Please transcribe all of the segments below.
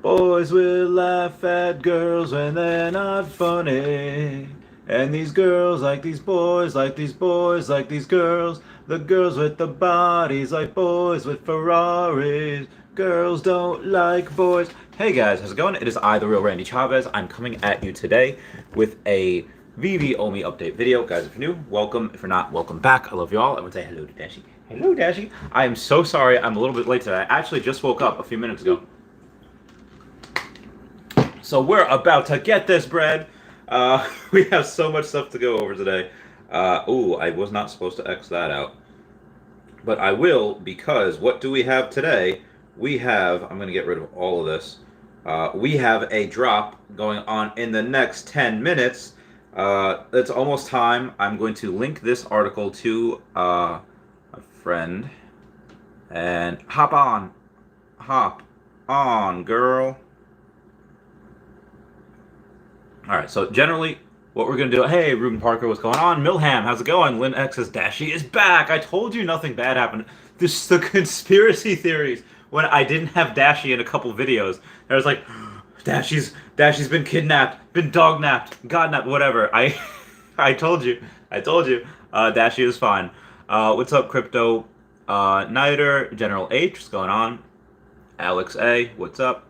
Boys will laugh at girls when they're not funny. And these girls like these boys, like these boys, like these girls. The girls with the bodies like boys with Ferraris. Girls don't like boys. Hey guys, how's it going? It is I, the real Randy Chavez. I'm coming at you today with a Veve Omi update video. Guys, if you're new, welcome. If you're not, welcome back. I love you all. I would say hello to Dashi. Hello, Dashi. I am so sorry I'm a little bit late today. I actually just woke up a few minutes ago. So we're about to get this bread. We have so much stuff to go over today. Ooh, I was not supposed to X that out. But I will, because what do we have today? We have, I'm going to get rid of all of this. We have a drop going on in the next 10 minutes. It's almost time. I'm going to link this article to a friend. And hop on, girl. All right, so generally, what we're going to do... Hey, Ruben Parker, what's going on? Milham, how's it going? Lynn X says, Dashi is back. I told you nothing bad happened. This is the conspiracy theories. When I didn't have Dashi in a couple videos, I was like, Dashi's been kidnapped, been dognapped, godnapped, whatever. I told you. Dashi is fine. What's up, Crypto? Niter, General H, what's going on? Alex A, what's up?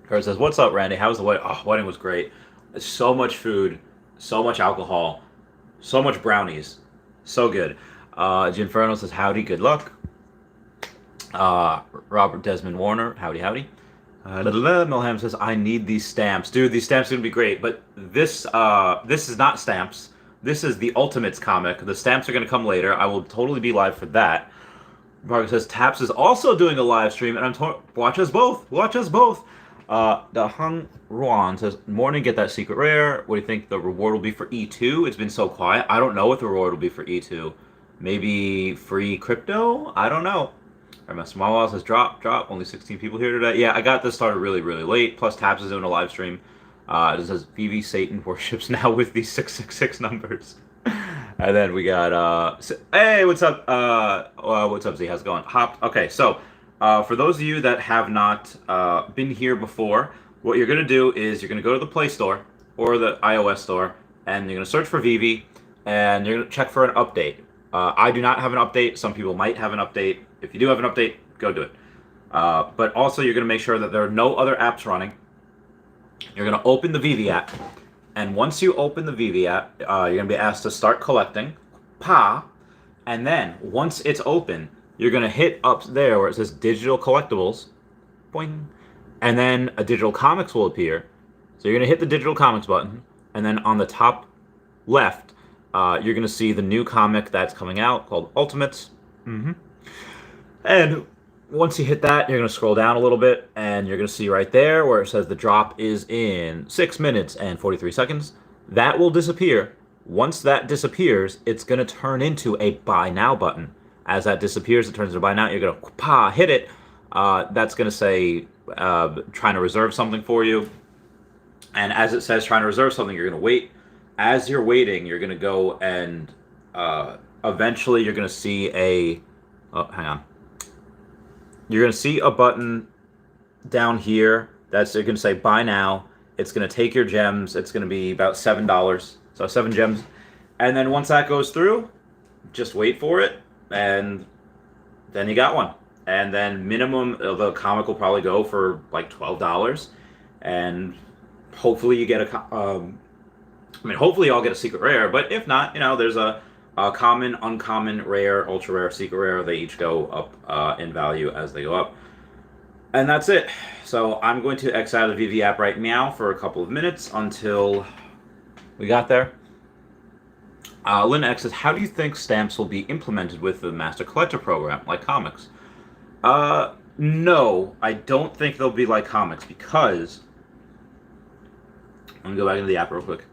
Kurt says, what's up, Randy? How was the wedding? Oh, wedding was great. So much food, so much alcohol, so much brownies. So good. Ginferno says, howdy, good luck. Robert Desmond Warner, howdy. Milham says, I need these stamps. Dude, these stamps are going to be great, but this is not stamps. This is the Ultimates comic. The stamps are going to come later. I will totally be live for that. Mark says, Taps is also doing a live stream, and watch us both. The Hung Ruan says, morning, get that secret rare. What do you think the reward will be for E2? It's been so quiet. I don't know what the reward will be for E2. Maybe free crypto? I don't know. My small wall says, drop. Only 16 people here today. Yeah, I got this started really late. Plus, Taps is doing a live stream. It says, Veve Satan worships now with these 666 numbers. And then we got, hey, what's up? What's up, Z? How's it going? Okay, so... for those of you that have not been here before, what you're going to do is you're going to go to the Play Store or the iOS Store, and you're going to search for Veve, and you're going to check for an update. I do not have an update. Some people might have an update. If you do have an update, go do it. But also, you're going to make sure that there are no other apps running. You're going to open the Veve app, and once you open the Veve app, you're going to be asked to start collecting. And then, once it's open, you're going to hit up there where it says digital collectibles, boing, and then a digital comics will appear. So you're going to hit the digital comics button, and then on the top left, you're going to see the new comic that's coming out called Ultimates. And once you hit that, you're going to scroll down a little bit, and you're going to see right there where it says the drop is in 6 minutes and 43 seconds. That will disappear. Once that disappears, it's going to turn into a buy now button. As that disappears, it turns into buy now. You're going to hit it. That's going to say trying to reserve something for you. And as it says trying to reserve something, you're going to wait. As you're waiting, you're going to go and eventually you're going to see a... Oh, hang on. You're going to see a button down here that's going to say buy now. It's going to take your gems. It's going to be about $7. So 7 gems. And then once that goes through, just wait for it. And then you got one. And then minimum of the comic will probably go for like $12. And hopefully you get hopefully I'll get a secret rare. But if not, there's a common, uncommon, rare, ultra rare, secret rare. They each go up in value as they go up. And that's it. So I'm going to X out of the Veve app right now for a couple of minutes until we got there. Lynn X says, how do you think stamps will be implemented with the Master Collector program, like comics? No, I don't think they'll be like comics, because... Let me go back into the app real quick.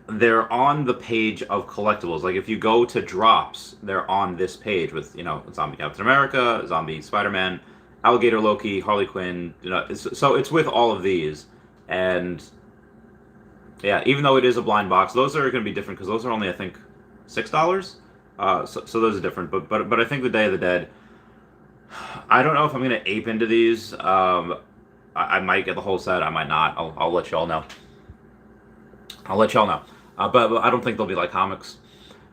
They're on the page of collectibles. Like, if you go to drops, they're on this page with, Zombie Captain America, Zombie Spider-Man, Alligator Loki, Harley Quinn. So it's with all of these. And... yeah, even though it is a blind box, those are going to be different because those are only, I think, $6. So those are different. But I think the Day of the Dead, I don't know if I'm going to ape into these. I might get the whole set. I might not. I'll let y'all know. I'll let y'all know. But I don't think they'll be like comics.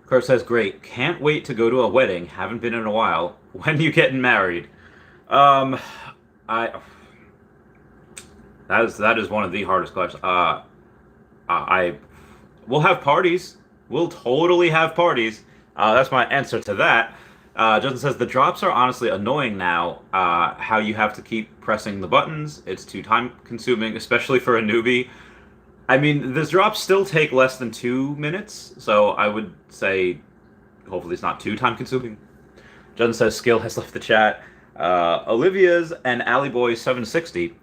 Kurt says, great. Can't wait to go to a wedding. Haven't been in a while. When you getting married? I that is one of the hardest questions. We'll have parties. We'll totally have parties. That's my answer to that. Justin says the drops are honestly annoying now. How you have to keep pressing the buttons. It's too time consuming, especially for a newbie. I mean, the drops still take less than 2 minutes, so I would say hopefully it's not too time consuming. Justin says skill has left the chat. Olivia's and Alleyboy760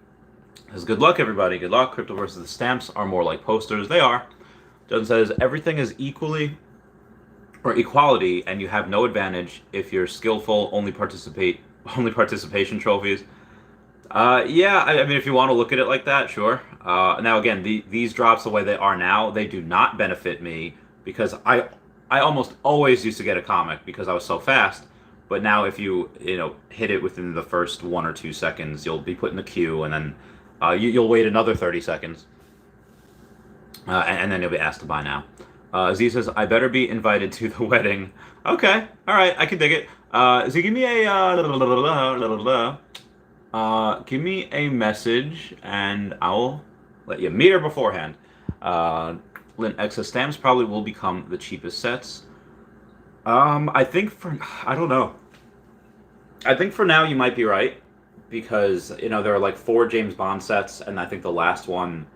says good luck everybody. Good luck. Crypto versus the stamps are more like posters. They are. Justin says everything is equality, and you have no advantage if you're skillful. Only participation trophies. Yeah, I mean, if you want to look at it like that, sure. Now again, these drops the way they are now, they do not benefit me because I almost always used to get a comic because I was so fast. But now if you hit it within the first 1 or 2 seconds, you'll be put in the queue, and then you'll wait another 30 seconds, and then you'll be asked to buy now. Z says, I better be invited to the wedding. Okay, all right, I can dig it. Z, give me give me a message, and I'll let you meet her beforehand. Lynn X stamps probably will become the cheapest sets. I don't know. I think for now you might be right, because there are like 4 James Bond sets, and I think the last one,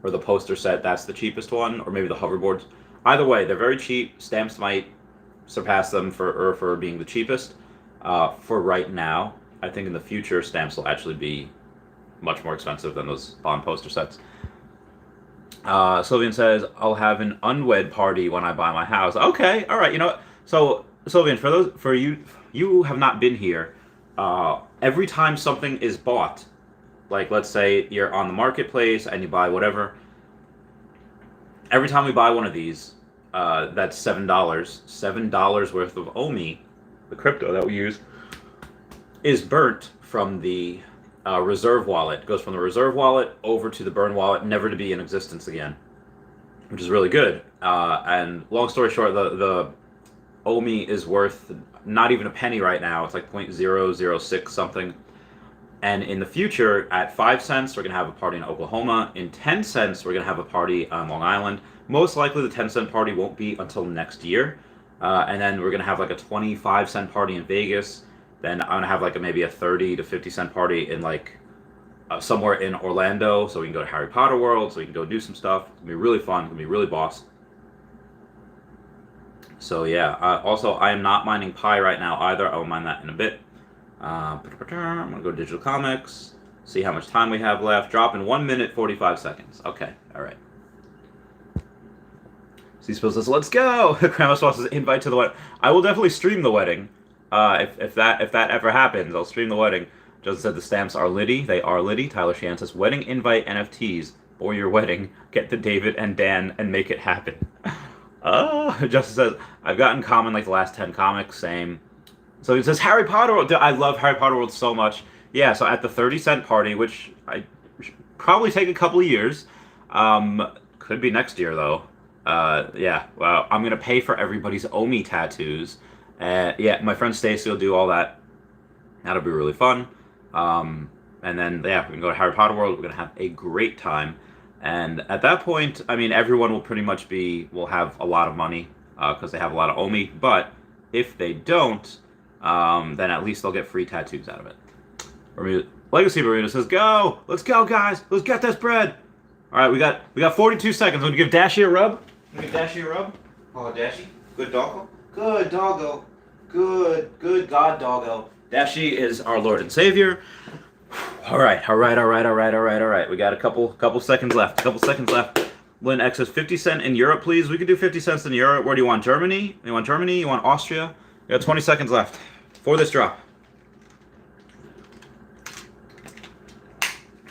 or the poster set, that's the cheapest one, or maybe the hoverboards. Either way, they're very cheap. Stamps might surpass them for being the cheapest. For right now, I think in the future, stamps will actually be much more expensive than those Bond poster sets. Sylvian says, I'll have an unwed party when I buy my house. Okay, all right. You know what? So, Sylvian, for you have not been here. Every time something is bought, like let's say you're on the marketplace and you buy whatever, every time we buy one of these, that's $7 worth of OMI, the crypto that we use, is burnt from the reserve wallet. It goes from the reserve wallet over to the burn wallet, never to be in existence again, which is really good. And long story short, the OMI is worth not even a penny right now. It's like 0.006 something. And in the future, at 5 cents, we're going to have a party in Oklahoma. In 10 cents, we're going to have a party on Long Island. Most likely, the 10-cent party won't be until next year. And then we're going to have like a 25-cent party in Vegas. Then I'm going to have like maybe a 30 to 50-cent party in like somewhere in Orlando. So we can go to Harry Potter World. So we can go do some stuff. It's going to be really fun. It's going to be really boss. So yeah. Also, I am not mining Pi right now either. I will mine that in a bit. I'm going to go to Digital Comics, see how much time we have left. Drop in 1 minute, 45 seconds. Okay, all right. C-Spill says, let's go! Grandma Swap says, invite to the wedding. I will definitely stream the wedding. If that ever happens, I'll stream the wedding. Justin said the stamps are litty. They are litty. Tyler Shan says, wedding invite NFTs for your wedding. Get the David and Dan and make it happen. Justin says, I've gotten common like the last 10 comics, same. So he says Harry Potter World. I love Harry Potter World so much. Yeah, so at the 30-cent party, which I should probably take a couple of years, could be next year though. Yeah, well, I'm gonna pay for everybody's Omi tattoos. Yeah, my friend Stacy will do all that. That'll be really fun. And then yeah, we can go to Harry Potter World. We're gonna have a great time. And at that point, I mean, everyone will pretty much will have a lot of money because they have a lot of Omi. But if they don't, then at least they'll get free tattoos out of it. Legacy Marina says, "Go! Let's go, guys! Let's get this bread!" All right, we got 42 seconds. I'm gonna give Dashy a rub. Oh, Dashy, good doggo. Good doggo. Good God doggo. Dashy is our Lord and Savior. All right. We got a couple seconds left. Lynn X says 50 cents in Europe, please. We could do 50 cents in Europe. Where do you want? Germany? You want Germany? You want Austria? We got 20 seconds left for this drop.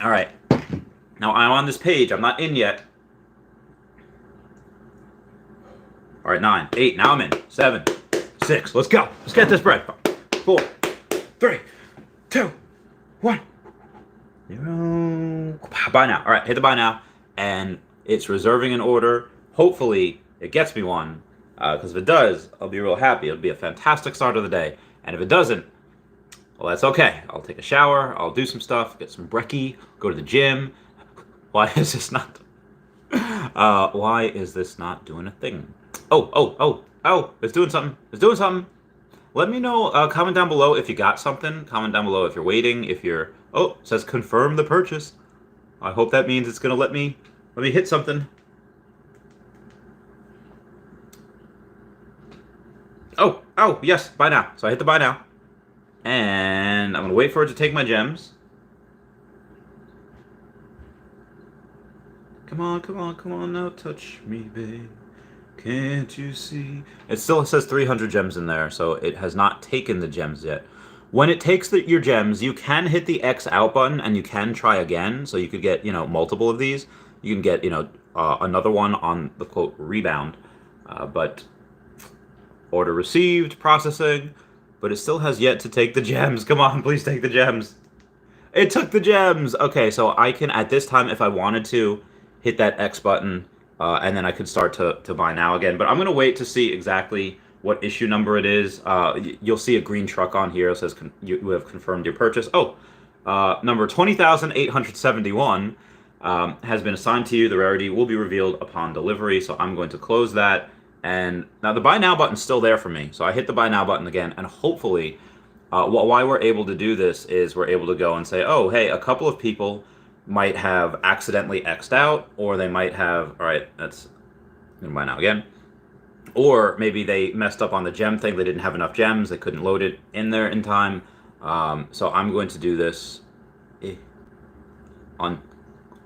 All right. Now I'm on this page. I'm not in yet. All right, 9, 8. Now I'm in. 7, 6. Let's go. Let's get this bread. 4, 3, 2, 1. 0. Buy now. All right, hit the buy now, and it's reserving an order. Hopefully, it gets me one, because if it does, I'll be real happy. It'll be a fantastic start of the day. And if it doesn't, well, that's okay. I'll take a shower. I'll do some stuff. Get some brekkie. Go to the gym. Why is this not? Why is this not doing a thing? Oh! It's doing something. It's doing something. Let me know. Comment down below if you got something. Comment down below if you're waiting. If you're it says confirm the purchase. I hope that means it's gonna let me hit something. Oh yes, buy now. So I hit the buy now, and I'm gonna wait for it to take my gems. Come on now, touch me, babe. Can't you see? It still says 300 gems in there, so it has not taken the gems yet. When it takes your gems, you can hit the X out button and you can try again. So you could get, multiple of these. You can get, another one on the quote rebound. But order received, processing, but it still has yet to take the gems. Come on, please take the gems. It took the gems. Okay, so I can, at this time, if I wanted to, hit that X button, and then I could start to buy now again. But I'm going to wait to see exactly what issue number it is. You'll see a green truck on here. It says you have confirmed your purchase. Number 20,871 has been assigned to you. The rarity will be revealed upon delivery. So I'm going to close that. And now the buy now button's still there for me. So I hit the buy now button again, and hopefully why we're able to do this is we're able to go and say, oh, hey, a couple of people might have accidentally X'd out, or they might have, all right, that's gonna buy now again. Or maybe they messed up on the gem thing. They didn't have enough gems. They couldn't load it in there in time. So I'm going to do this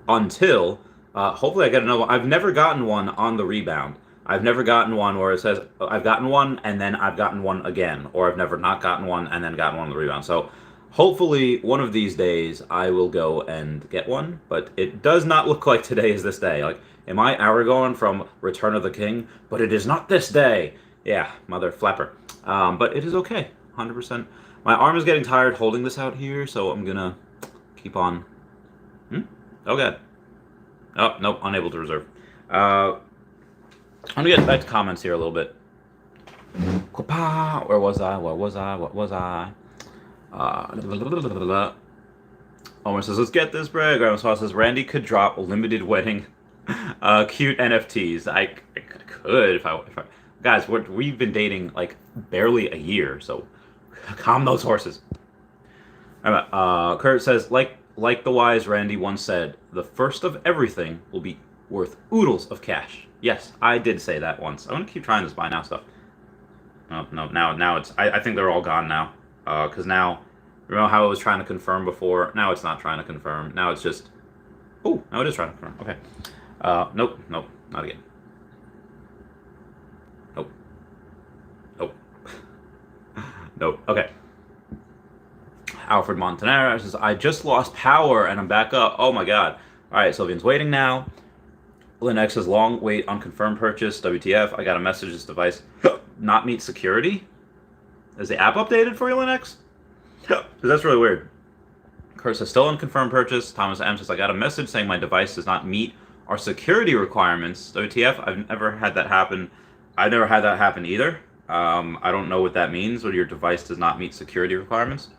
until hopefully I get another one. I've never gotten one on the rebound. I've never gotten one where it says I've gotten one and then I've gotten one again, or I've never not gotten one and then gotten one on the rebound. So hopefully one of these days I will go and get one, but it does not look like today is this day. Like, am I Aragorn from Return of the King? But it is not this day. Yeah, mother flapper. But it is okay, 100%. My arm is getting tired holding this out here, so I'm gonna keep on. Okay. Oh, nope, unable to reserve. I'm gonna get back to comments here a little bit. Where was I? Omar says, let's get this bread. Grandma says, Randy could drop limited wedding cute NFTs. I could if I guys, we've been dating like barely a year, so calm those horses. Kurt says, like the wise Randy once said, the first of everything will be worth oodles of cash. Yes, I did say that once. I'm gonna keep trying this buy now stuff. No, now it's. I think they're all gone now. Because now, remember how it was trying to confirm before? Now it's not trying to confirm. Now it's just. Oh, now it is trying to confirm. Okay. Nope, not again. Nope. Nope. Okay. Alfred Montanera says, I just lost power and I'm back up. Oh my god. All right, Sylvian's waiting now. Linux says, long wait on confirmed purchase. WTF, I got a message, this device not meet security. Is the app updated for you, Linux? Because that's really weird. Kurt says, still unconfirmed purchase. Thomas M says, I got a message saying my device does not meet our security requirements. WTF, I've never had that happen. I've never had that happen either. I don't know what that means, when your device does not meet security requirements.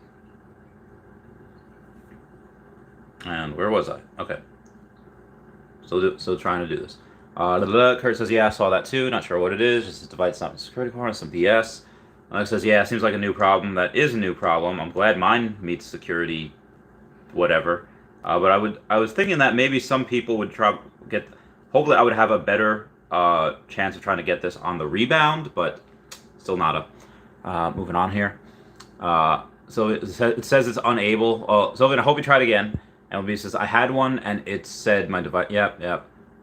And where was I? Okay. Still trying to do this. Kurt says, yeah, I saw that too. Not sure what it is. Just this device not meet security requirements. Some BS. Alex says, yeah, seems like a new problem. That is a new problem. I'm glad mine meets security, whatever. But I was thinking that maybe some people would hopefully I would have a better chance of trying to get this on the rebound, but still not moving on here. So it says it's unable. So I hope you try it again. LB says, I had one and it said my device, yep.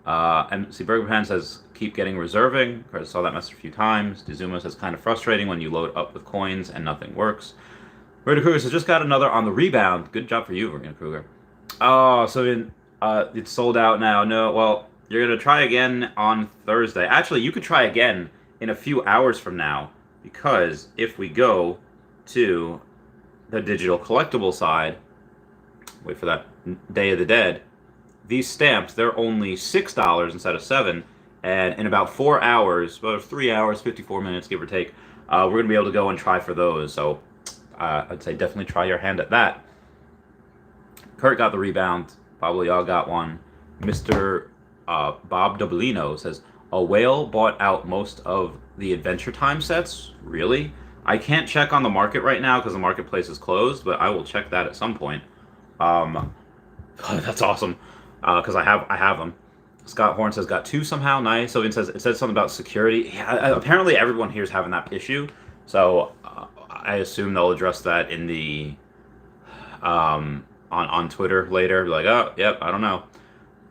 MC Burger Pan says, keep getting reserving. I saw that message a few times. Dizuma says, kind of frustrating when you load up with coins and nothing works. Rita Kruger says, just got another on the rebound. Good job for you, Rita Kruger. Oh, so it's sold out now. No, well, you're going to try again on Thursday. Actually, you could try again in a few hours from now, because if we go to the digital collectible side, wait for that Day of the Dead, these stamps, they're only $6 instead of 7, and in about 4 hours, about 3 hours, 54 minutes, give or take, we're going to be able to go and try for those. So I'd say definitely try your hand at that. Kurt got the rebound. Probably y'all got one. Mr. Bob Doblino says, a whale bought out most of the Adventure Time sets? Really? I can't check on the market right now because the marketplace is closed, but I will check that at some point. That's awesome, because I have them. Scott Horn says, got 2 somehow. Nice. So it says something about security. Yeah, apparently everyone here is having that issue. So I assume they'll address that in the on Twitter later. Like, oh, yep, I don't know.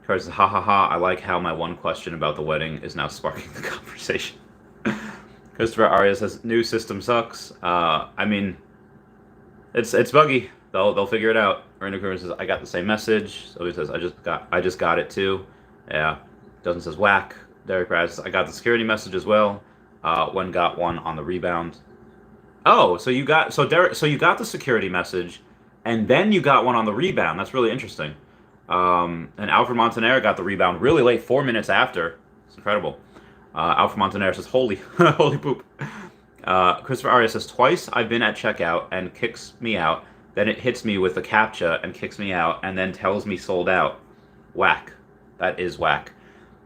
Says, ha ha ha, I like how my one question about the wedding is now sparking the conversation. Christopher Arya says, new system sucks. I mean, it's buggy. They'll figure it out. Random Curve says, I got the same message. So he says, I just got it too. Yeah. Doesn't says whack. Derek Brad says, I got the security message as well. When got one on the rebound. Oh, so you got the security message, and then you got one on the rebound. That's really interesting. And Alfred Montanero got the rebound really late, 4 minutes after. It's incredible. Alfred Montanero says, holy poop. Christopher Arya says, twice I've been at checkout and kicks me out. Then it hits me with the CAPTCHA and kicks me out and then tells me sold out. Whack. That is whack.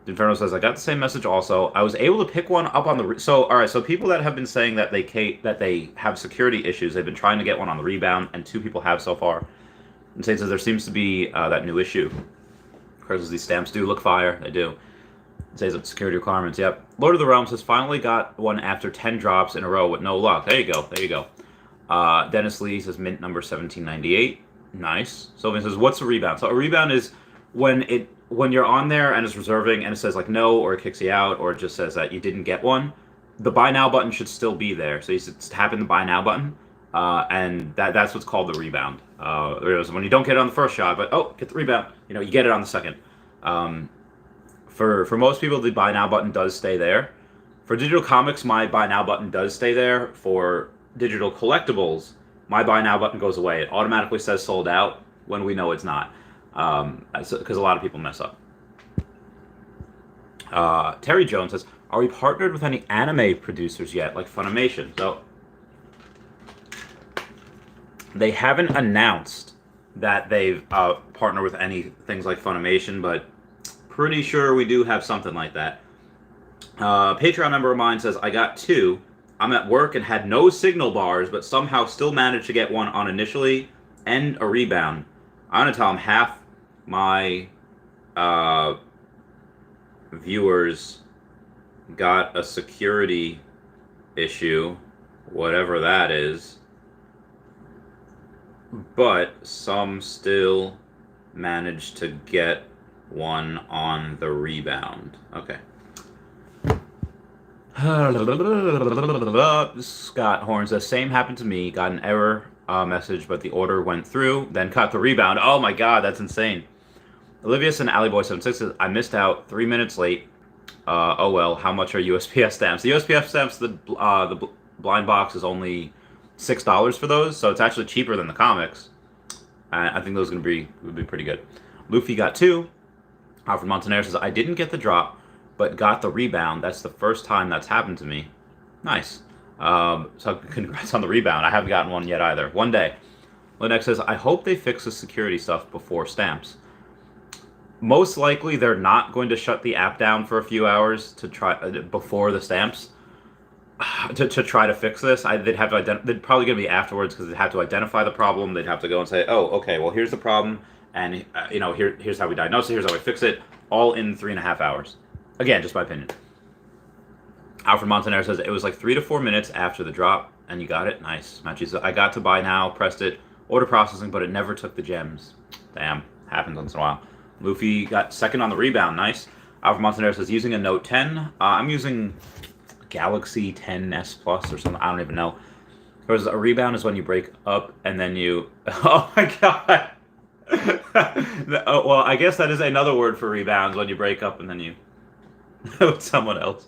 Inferno says, I got the same message also. I was able to pick one up on the... So people that have been saying that they have security issues, they've been trying to get one on the rebound, and 2 people have so far. And says there seems to be that new issue. Because these stamps do look fire. They do. It says security requirements. Yep. Lord of the Realms has finally got one after 10 drops in a row with no luck. There you go. Dennis Lee says mint number 1798. Nice. Sylvian says, what's a rebound? So a rebound is when you're on there and it's reserving and it says like no, or it kicks you out, or it just says that you didn't get one. The buy now button should still be there. So you just tap in the buy now button. And that's what's called the rebound. When you don't get it on the first shot, but get the rebound. You get it on the second. For most people, the buy now button does stay there. For digital comics, my buy now button does stay there. For digital collectibles, my buy now button goes away. It automatically says sold out when we know it's not, because a lot of people mess up. Terry Jones says, are we partnered with any anime producers yet, like Funimation? So they haven't announced that they've partnered with any things like Funimation, but pretty sure we do have something like that. Patreon member of mine says, I got 2. I'm at work and had no signal bars, but somehow still managed to get one on initially and a rebound. I'm going to tell him half my viewers got a security issue, whatever that is, but some still managed to get one on the rebound. Okay. Scott Horn says, same happened to me. Got an error message, but the order went through, then caught the rebound. Oh my god, that's insane. Olivius and Alleyboy76 says, I missed out 3 minutes late. Oh well, how much are USPS stamps? The USPS stamps, the blind box is only $6 for those, so it's actually cheaper than the comics. I think those would be pretty good. Luffy got 2. Alfred Montanero says, I didn't get the drop, but got the rebound. That's the first time that's happened to me. Nice. So congrats on the rebound. I haven't gotten one yet either. One day. Linux says, I hope they fix the security stuff before stamps. Most likely they're not going to shut the app down for a few hours to try before the stamps to try to fix this. They'd have to they'd probably going to be afterwards, because they'd have to identify the problem. They'd have to go and say, oh, okay, well, here's the problem, and here's how we diagnose it, here's how we fix it, all in 3.5 hours. Again, just my opinion. Alfred Montanero says, it was like 3 to 4 minutes after the drop, and you got it. Nice. Matchy says, I got to buy now, pressed it, order processing, but it never took the gems. Damn, happens once in a while. Luffy got second on the rebound. Nice. Alfred Montanero says, using a Note 10. I'm using Galaxy 10s Plus or something. I don't even know. Because a rebound is when you break up and then you... Oh my god. Well, I guess that is another word for rebounds, when you break up and then you... with someone else.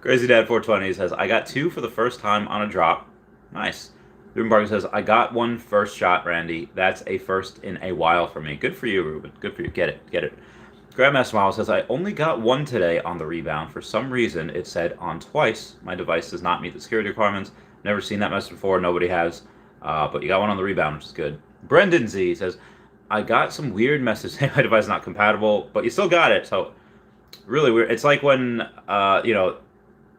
Crazy Dad 420 says, I got 2 for the first time on a drop. Nice. Ruben Barker says, I got one first shot, Randy. That's a first in a while for me. Good for you, Ruben. Good for you. Get it. Get it. Grandmaster Smile says, I only got one today on the rebound. For some reason, it said on twice. My device does not meet the security requirements. Never seen that message before. Nobody has. But you got one on the rebound, which is good. Brendan Z says, I got some weird message saying my device is not compatible, but you still got it. So really weird. It's like when,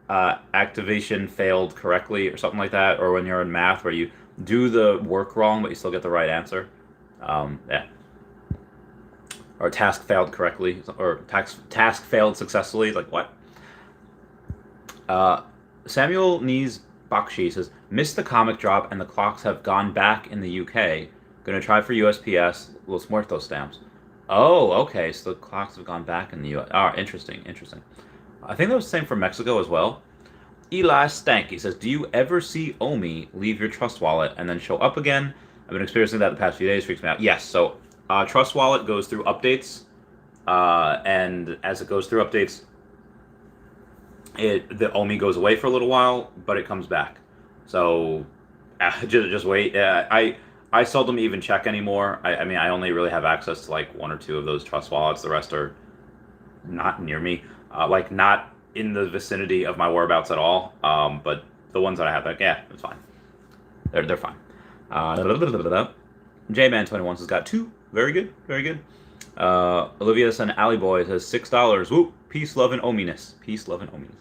activation failed correctly or something like that, or when you're in math where you do the work wrong, but you still get the right answer. Yeah. Or task failed correctly, or task failed successfully. It's like, what? Samuel Nees Bakshi says, missed the comic drop and the clocks have gone back in the UK. Gonna try for USPS. Los Muertos stamps. Oh, okay. So the clocks have gone back in the US. Oh, interesting. Interesting. I think that was the same for Mexico as well. Eli Stanky says, do you ever see Omi leave your Trust Wallet and then show up again? I've been experiencing that the past few days. Freaks me out. Yes. So Trust Wallet goes through updates. And as it goes through updates, the Omi goes away for a little while, but it comes back. So just wait. I seldom even check anymore. I mean, I only really have access to like one or two of those Trust Wallets. The rest are not near me. Like not in the vicinity of my whereabouts at all. But the ones that I have, like, yeah, it's fine. They're fine. J-Man21 has got 2. Very good, very good. Olivia and Ali Boy says $6. Whoop. Peace, love, and ominess. Peace, love, and ominess.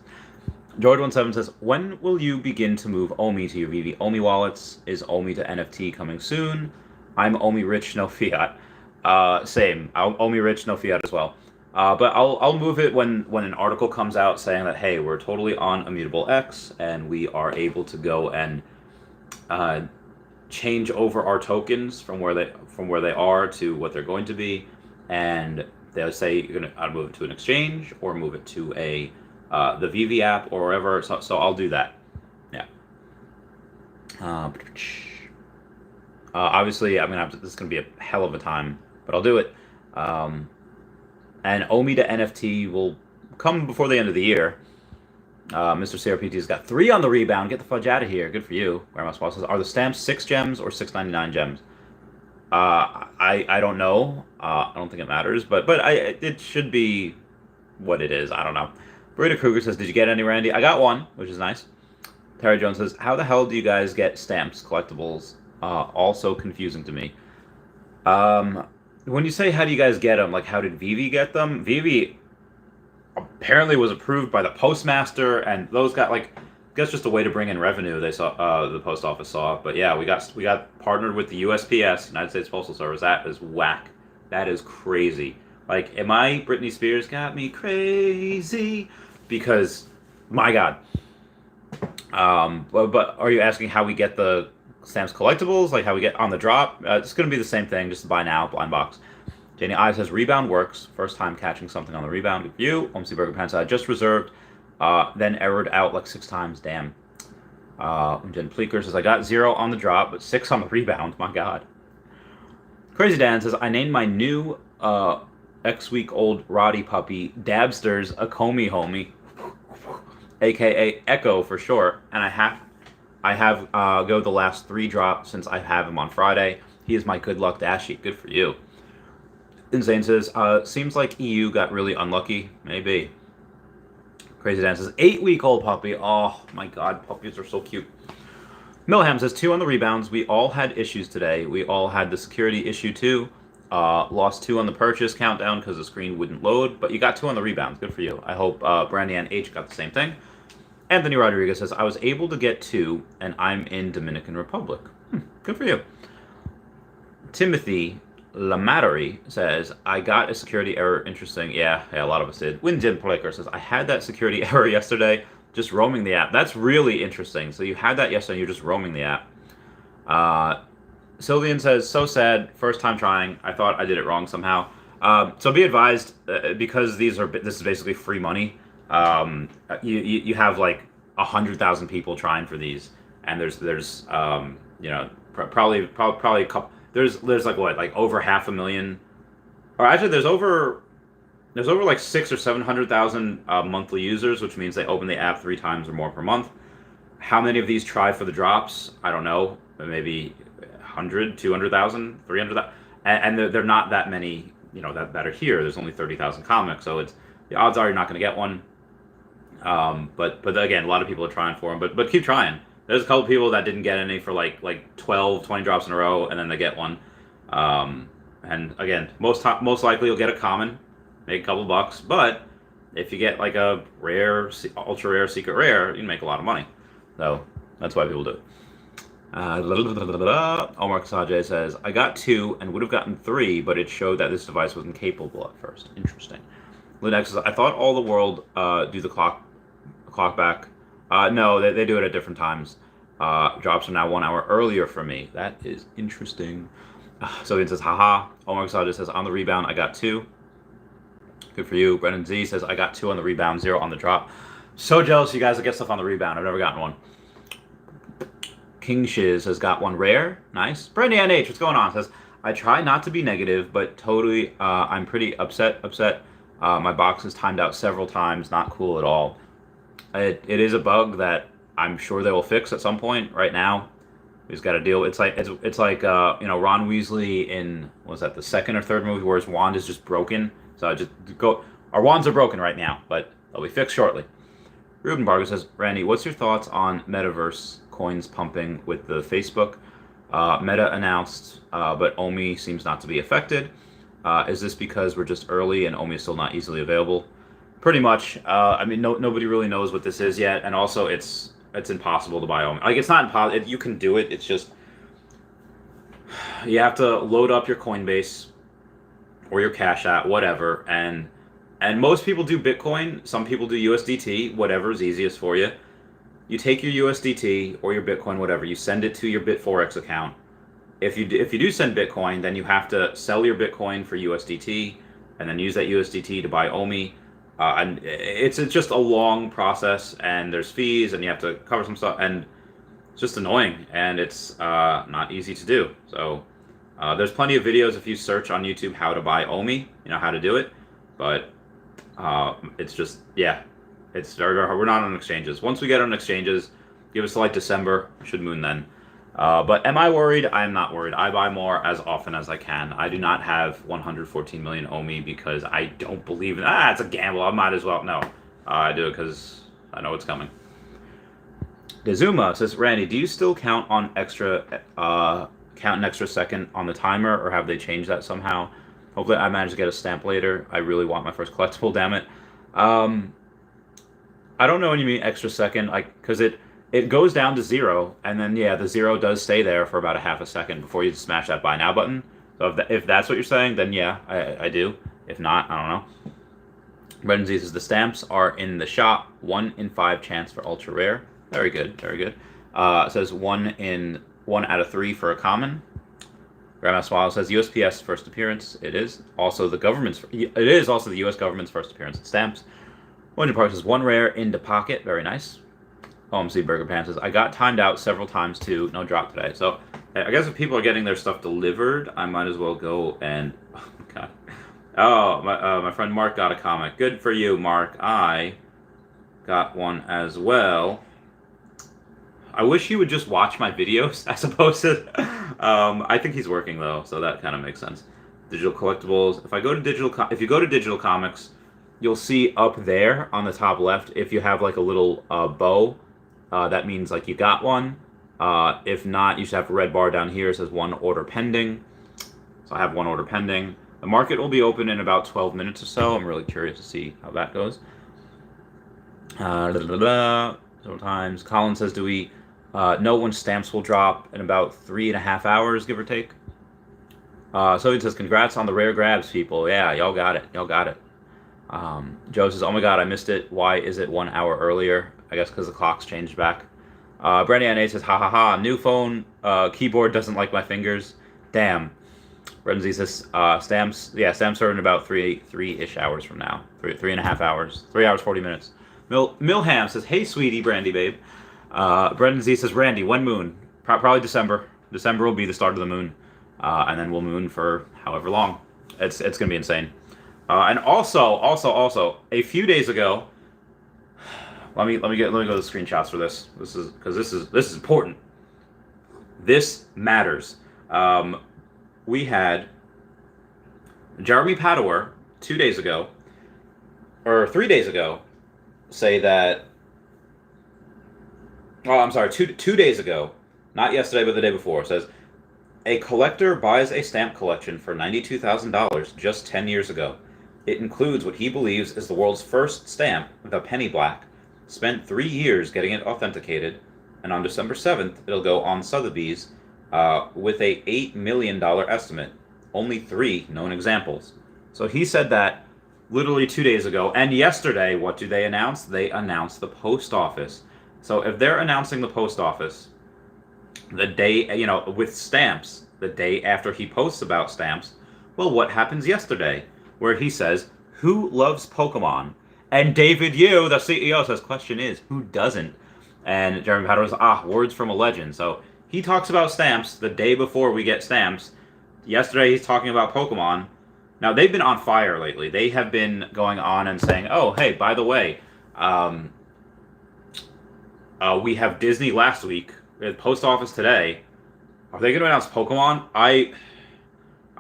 George17 says, when will you begin to move Omi to your Veve Omi wallets? Is Omi to NFT coming soon? I'm Omi rich, no fiat. Same. Omi rich, no fiat as well. But I'll move it when an article comes out saying that, hey, we're totally on Immutable X and we are able to go and change over our tokens from where they are to what they're going to be, and they'll say you're gonna move it to an exchange or move it to the Veve app or wherever. So I'll do that. Yeah. Obviously, I mean, this is gonna be a hell of a time, but I'll do it. And Omi to NFT will come before the end of the year. Mr. CRPT's got 3 on the rebound. Get the fudge out of here. Good for you. Grandma Swall says, are the stamps 6 gems or 6.99 gems? I don't know. I don't think it matters, but it should be what it is. I don't know. Burrito Kruger says, did you get any, Randy? I got 1, which is nice. Terry Jones says, how the hell do you guys get stamps, collectibles? Also confusing to me. When you say how do you guys get them, like how did Veve get them? Veve apparently was approved by the postmaster, and those got, like, I guess just a way to bring in revenue. They saw the post office saw, but yeah, we got partnered with the USPS, United States Postal Service. That is whack. That is crazy. Like, am I Britney Spears got me crazy? Because, my God. But are you asking how we get the stamps collectibles, like how we get on the drop? It's going to be the same thing, just buy now, blind box. Janie I says, rebound works. First time catching something on the rebound with you. OMC Burger Pants I just reserved, then errored out like 6 times. Damn. Jen Pleeker says, I got 0 on the drop, but 6 on the rebound. My God. Crazy Dan says, I named my new X-week-old Roddy puppy Dabsters a Comey homie, aka Echo for short, and I have go the last 3 drops since I have him on Friday. He is my good luck dashie. Good for you. Insane says, seems like EU got really unlucky. Maybe. Crazy Dan says, 8-week-old puppy. Oh my God, puppies are so cute. Milham says, 2 on the rebounds. We all had issues today. We all had the security issue too. Lost 2 on the purchase countdown because the screen wouldn't load, but you got 2 on the rebounds. Good for you. I hope Brandy and H got the same thing. Anthony Rodriguez says, I was able to get 2, and I'm in Dominican Republic. Good for you. Timothy Lamattery says, I got a security error. Interesting. Yeah, a lot of us did. Windjin Plaker says, I had that security error yesterday, just roaming the app. That's really interesting. So you had that yesterday, you're just roaming the app. Sylvian says, so sad, first time trying. I thought I did it wrong somehow. So be advised, because this is basically free money. You have like 100,000 people trying for these, and there's probably a couple. There's like what, like over 500,000, or actually there's over like 600,000 or 700,000 monthly users, which means they open the app 3 times or more per month. How many of these try for the drops? I don't know. maybe 100, 200,000, 300,000, and they're not that many, that are here. There's only 30,000 comics, so the odds are you're not going to get one. But again, a lot of people are trying for them, but keep trying. There's a couple people that didn't get any for like 12, 20 drops in a row, and then they get one. And again, most likely you'll get a common, make a couple bucks. But if you get like a rare, ultra rare, secret rare, you can make a lot of money. So that's why people do it. Omar Kasaje says, I got 2 and would have gotten 3, but it showed that this device wasn't capable at first. Interesting. Linux says, I thought all the world do the clock back. No, they do it at different times. Drops are now 1 hour earlier for me. That is interesting. So it says, haha. Omar Kasaje says, on the rebound, I got 2. Good for you. Brendan Z says, I got 2 on the rebound, 0 on the drop. So jealous you guys that get stuff on the rebound. I've never gotten one. King Shiz has got 1 rare. Nice. Brandy NH, what's going on? Says, I try not to be negative, but totally, I'm pretty upset. My box is timed out several times. Not cool at all. It is a bug that I'm sure they will fix at some point. Right now, we just got to deal. It's like Ron Weasley in, what was that, the second or third movie where his wand is just broken. So our wands are broken right now, but they'll be fixed shortly. Ruben Barger says, Randy, what's your thoughts on Metaverse coins pumping with the Facebook? Meta announced, but OMI seems not to be affected. Is this because we're just early and OMI is still not easily available? Pretty much. Nobody really knows what this is yet, and also it's impossible to buy OMI. Like, it's not impossible. You can do it. It's just you have to load up your Coinbase or your Cash App, whatever, and most people do Bitcoin. Some people do USDT, whatever is easiest for you. You take your USDT or your Bitcoin, whatever, you send it to your Bitforex account. If you do send Bitcoin, then you have to sell your Bitcoin for USDT and then use that USDT to buy OMI. And it's just a long process, and there's fees, and you have to cover some stuff, and it's just annoying, and it's not easy to do. So there's plenty of videos if you search on YouTube how to buy OMI, how to do it, but it's just, we're not on exchanges. Once we get on exchanges, give us like December, should moon then. But am I worried? I am not worried. I buy more as often as I can. I do not have 114 million OMI because I don't believe in it's a gamble. I might as well. No, I do it because I know it's coming. Dezuma says, Randy, do you still count an extra second on the timer, or have they changed that somehow? Hopefully I manage to get a stamp later. I really want my first collectible, damn it. I don't know what you mean extra second, because it goes down to 0, and then the 0 does stay there for about a half a second before you smash that buy now button. So if that's what you're saying, then I do. If not, I don't know. Brendan Z says the stamps are in the shop. 1 in 5 chance for ultra rare. Very good, very good. It says 1 out of 3 for a common. Grandma Swallow says USPS first appearance. It is also the U.S. government's first appearance in stamps. Winter Park says 1 rare into pocket. Very nice. OMC Burger Pan says, I got timed out several times too. No drop today. So I guess if people are getting their stuff delivered, I might as well go and... Oh, God. Oh, my friend Mark got a comic. Good for you, Mark. I got one as well. I wish he would just watch my videos as opposed to... I think he's working, though, so that kind of makes sense. Digital collectibles. If you go to digital comics, you'll see up there on the top left, if you have like a little bow, that means like you got one. If not, you should have a red bar down here. It says 1 order pending. So I have 1 order pending. The market will be open in about 12 minutes or so. I'm really curious to see how that goes. Several times. Colin says, do we know when stamps will drop? In about 3.5 hours, give or take. So he says, congrats on the rare grabs, people. Yeah, y'all got it. Y'all got it. Joe says, oh my god, I missed it. Why is it 1 hour earlier? I guess because the clock's changed back. Brandy Anne says, ha ha ha, new phone, keyboard doesn't like my fingers. Damn. Renzi says, stamps are in about 3-ish hours from now. 3.5 hours. 3 hours, 40 minutes. Milham says, hey sweetie, Brandy babe. Brendan Z says, Randy, when moon? Probably December. December will be the start of the moon. And then we'll moon for however long. It's going to be insane. And also, a few days ago, let me go to the screenshots for this. This is important. This matters. We had Jeremy Padower 2 days ago, or 3 days ago, say that. Oh, I'm sorry, two days ago, not yesterday, but the day before, says a collector buys a stamp collection for $92,000 just 10 years ago. It includes what he believes is the world's first stamp, the penny black. Spent 3 years getting it authenticated, and on December 7th, it'll go on Sotheby's with a $8 million estimate. Only 3 known examples. So he said that literally 2 days ago. And yesterday, what do they announce? They announced the post office. So if they're announcing the post office the day, with stamps, the day after he posts about stamps, well, what happens yesterday? Where he says, who loves Pokemon? And David Yu, the CEO, says, question is, who doesn't? And Jeremy Padower was, words from a legend. So he talks about stamps the day before we get stamps. Yesterday, he's talking about Pokemon. Now, they've been on fire lately. They have been going on and saying, oh, hey, by the way, we have Disney last week, we had Post Office today. Are they going to announce Pokemon? I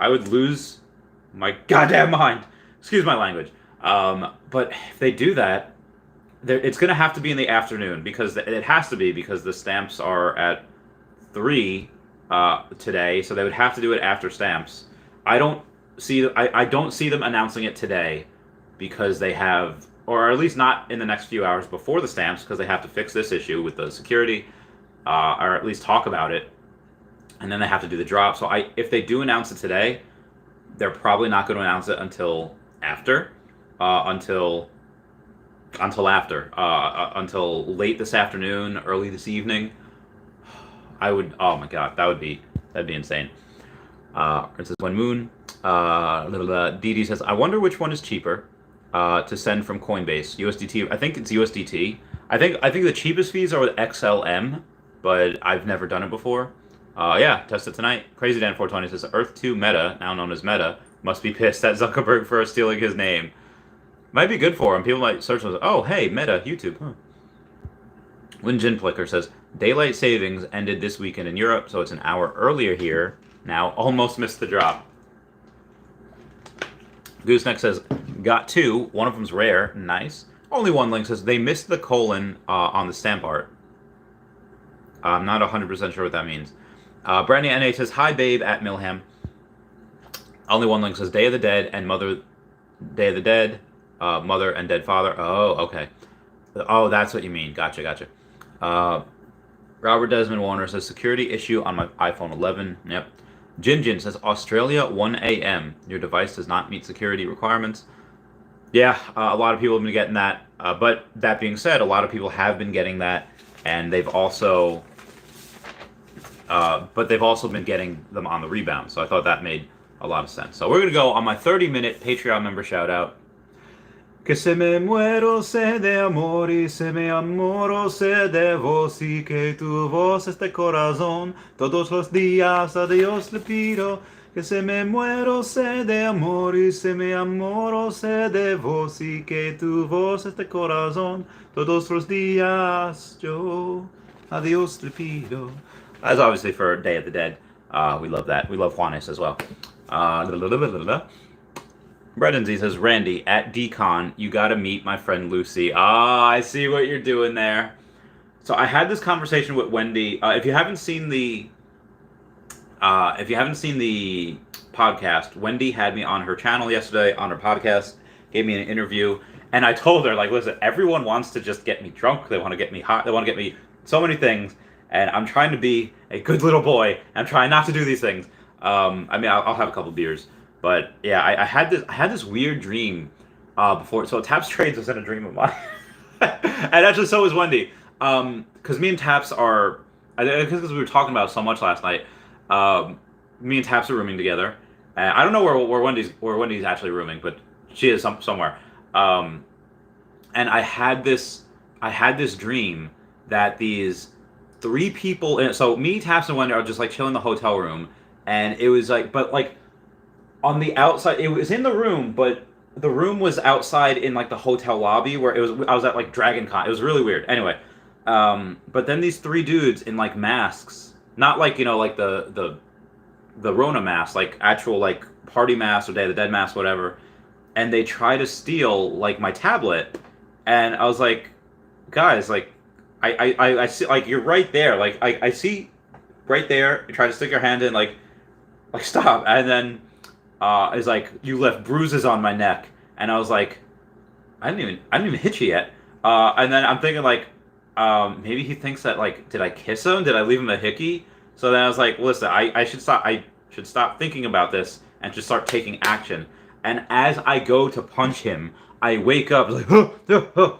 would lose my goddamn mind. Excuse my language. But if they do that, it's going to have to be in the afternoon, because it has to be, because the stamps are at 3 today, so they would have to do it after stamps. I don't see them announcing it today, because they have, or at least not in the next few hours before the stamps, because they have to fix this issue with the security, or at least talk about it, and then they have to do the drop. So if they do announce it today, they're probably not going to announce it until after, until late this afternoon, early this evening. Oh my god, that'd be insane. It says, when Moon, Didi says, I wonder which one is cheaper to send from Coinbase. USDT, I think it's USDT. I think the cheapest fees are with XLM, but I've never done it before. Yeah, test it tonight. Crazy Dan 420 says, Earth 2 Meta, now known as Meta, must be pissed at Zuckerberg for stealing his name. Might be good for him. People might search and say, oh, hey, Meta, YouTube. Huh. Lin Jin Flicker says, daylight savings ended this weekend in Europe, so it's an hour earlier here. Now, almost missed the drop. Gooseneck says, got 2. One of them's rare. Nice. Only one link says, they missed the colon on the stamp art. I'm not 100% sure what that means. Brandy NA says, hi, babe, at Milham. Only one link says, Day of the Dead and Mother... Day of the Dead, Mother and Dead Father. Oh, okay. Oh, that's what you mean. Gotcha. Robert Desmond Warner says, security issue on my iPhone 11. Yep. Jin says, Australia 1 a.m. Your device does not meet security requirements. Yeah, a lot of people have been getting that. But that being said, a lot of people have been getting that, and they've also... but they've also been getting them on the rebound. So I thought that made a lot of sense. So we're going to go on my 30-minute Patreon member shout-out. Que se me muero se de amor y se me amoro se de vos y que tu voz este corazón todos los días a Dios le pido. Que se me muero se de amor y se me amoro se de vos y que tu voz este corazón todos los días yo a Dios le pido. That's obviously for Day of the Dead. We love that. We love Juanes as well. Brendan Z says, Randy, at Decon, you gotta meet my friend Lucy. I see what you're doing there. So I had this conversation with Wendy. If you haven't seen the podcast, Wendy had me on her channel yesterday, on her podcast, gave me an interview, and I told her, like, listen, everyone wants to just get me drunk. They want to get me hot. They want to get me so many things, and I'm trying to be a good little boy. I'm trying not to do these things. I'll have a couple beers. But yeah, I had this weird dream before. So Taps Trades was in a dream of mine, and actually so was Wendy. Because me and Taps are, because we were talking about it so much last night. Me and Taps are rooming together, and I don't know where Wendy's actually rooming, but she is somewhere. And I had this dream that these 3 people. So me, Taps, and Wendy are just like chilling in the hotel room, and it was like, but like. On the outside, it was in the room, but the room was outside in like the hotel lobby where I was at like Dragon Con. It was really weird. Anyway, but then these 3 dudes in like masks not like like the Rona mask, like actual like party mask or Day of the Dead mask, whatever. And they try to steal like my tablet, and I was like, guys, like, I see, like, you're right there, like I see right there. You try to stick your hand in, like stop, and then it's like you left bruises on my neck, and I was like, I didn't even hit you yet, and then I'm thinking like, maybe he thinks that like, did I kiss him? Did I leave him a hickey? So then I was like, listen, I should stop. I should stop thinking about this and just start taking action. And as I go to punch him, I wake up like, so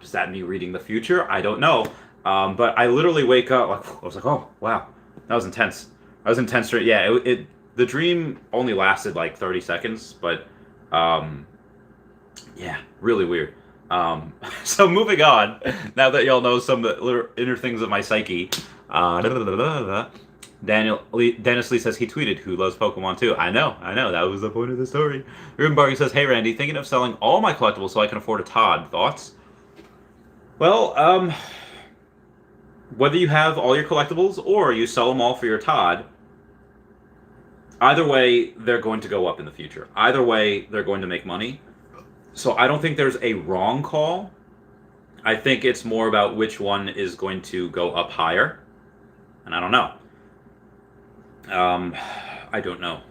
is that me reading the future? I don't know. But I literally wake up like, I was like, oh wow, that was intense. That was intense. Yeah, the dream only lasted like 30 seconds, but yeah, really weird. So moving on, now that y'all know some of the little inner things of my psyche, Dennis Lee says he tweeted, "Who loves Pokemon too?" I know, that was the point of the story. Ruben Barger says, "Hey Randy, thinking of selling all my collectibles so I can afford a Todd. Thoughts?" Well, whether you have all your collectibles or you sell them all for your Todd, either way, they're going to go up in the future. Either way, they're going to make money. So I don't think there's a wrong call. I think it's more about which one is going to go up higher. And I don't know. I don't know.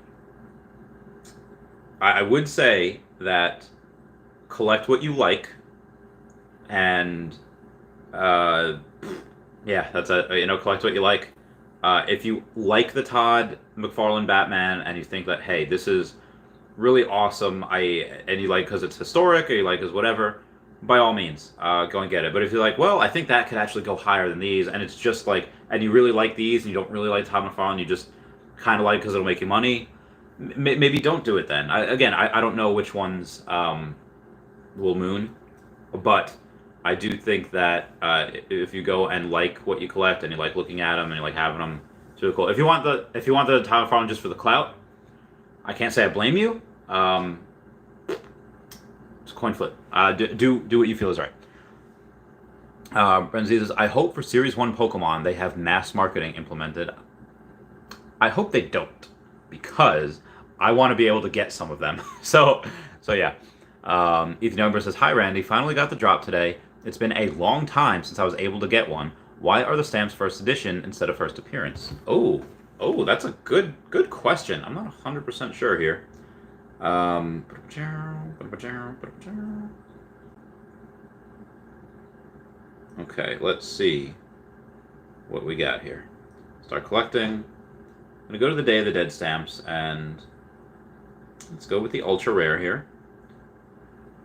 I would say that collect what you like, and yeah, that's collect what you like. If you like the Todd McFarlane Batman and you think that, hey, this is really awesome, and you like because it's historic, or you like because whatever, by all means, go and get it. But if you're like, well, I think that could actually go higher than these, and it's just like, and you really like these, and you don't really like Todd McFarlane, you just kind of like because it'll make you money, maybe don't do it then. I don't know which ones will moon, but I do think that if you go and like what you collect, and you like looking at them, and you like having them, it's really cool. If you want the Todd McFarlane just for the clout, I can't say I blame you. It's a coin flip. Do what you feel is right. Renzi says, I hope for Series 1 Pokemon they have mass marketing implemented. I hope they don't, because I want to be able to get some of them. so yeah. Ethan Youngberg says, hi Randy, finally got the drop today. It's been a long time since I was able to get one. Why are the stamps first edition instead of first appearance? Oh, that's a good question. I'm not 100% sure here. Okay, let's see what we got here. Start collecting. I'm gonna go to the Day of the Dead stamps, and let's go with the ultra rare here.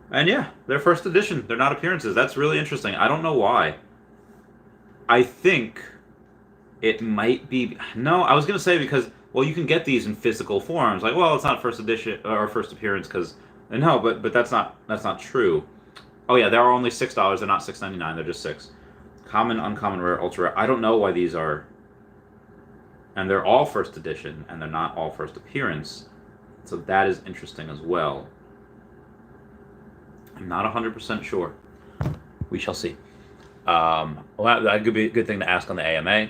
And yeah, they're first edition. They're not appearances. That's really interesting. I don't know why. I think it might be... No, I was going to say because, well, you can get these in physical forms. Like, well, it's not first edition or first appearance because... No, but that's not true. Oh, yeah, they're only $6. They're not $6.99. They're just $6. Common, uncommon, rare, ultra rare. I don't know why these are... And they're all first edition, and they're not all first appearance. So that is interesting as well. I'm not 100% sure. We shall see. Well, that could be a good thing to ask on the AMA.